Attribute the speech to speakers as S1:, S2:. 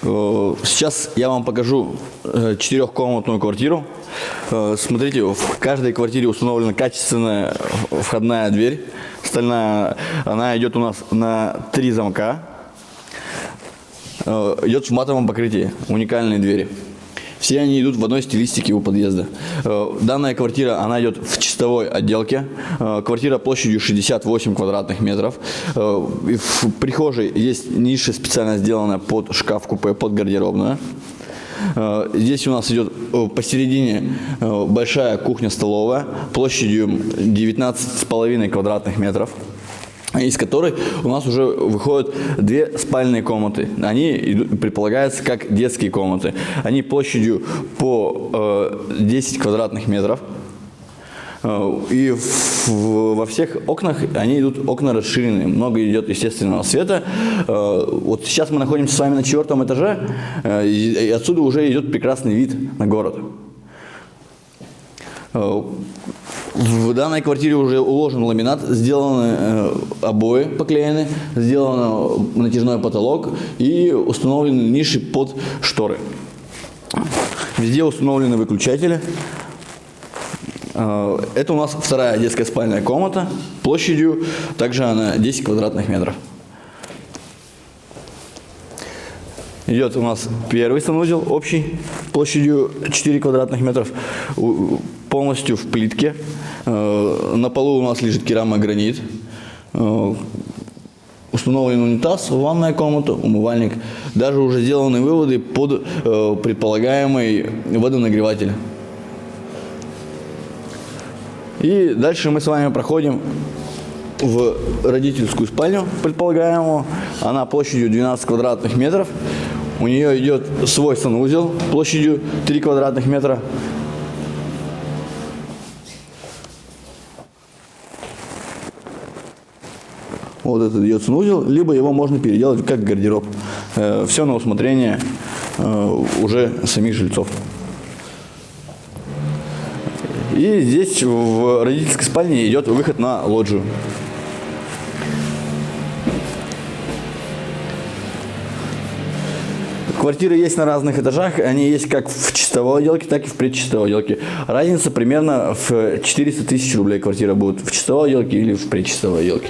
S1: Сейчас я вам покажу четырехкомнатную квартиру. Смотрите, в каждой квартире установлена качественная входная дверь. Стальная, она идет у нас на 3 замка. Идет в матовом покрытии, уникальные двери. Все они идут в одной стилистике у подъезда. Данная квартира, она идет в чистовой отделке. Квартира площадью 68 квадратных метров. В прихожей есть ниша специально сделанная под шкаф-купе, под гардеробную. Здесь у нас идет посередине большая кухня-столовая площадью 19,5 квадратных метров, из которой у нас уже выходят 2 спальные комнаты. Они предполагаются как детские комнаты. Они площадью по 10 квадратных метров. И во всех окнах они идут окна расширенные. Много идет естественного света. Вот сейчас мы находимся с вами на 4-м этаже. И отсюда уже идет прекрасный вид на город. В данной квартире уже уложен ламинат, сделаны обои поклеены, сделан натяжной потолок и установлены ниши под шторы. Везде установлены выключатели. Это у нас вторая детская спальная комната, площадью также она 10 квадратных метров. Идет у нас первый санузел, общий, площадью 4 квадратных метров, полностью в плитке. На полу у нас лежит керамогранит. Установлен унитаз, ванная комната, умывальник. Даже уже сделаны выводы под предполагаемый водонагреватель. И дальше мы с вами проходим в родительскую спальню предполагаемую. Она площадью 12 квадратных метров. У нее идет свой санузел площадью 3 квадратных метра. Вот этот идет санузел, либо его можно переделать как гардероб. Все на усмотрение уже самих жильцов. И здесь в родительской спальне идет выход на лоджию. Квартиры есть на разных этажах, они есть как в чистовой отделке, так и в предчистовой отделке. Разница примерно в 400 тысяч рублей квартира будет в чистовой отделке или в предчистовой отделке.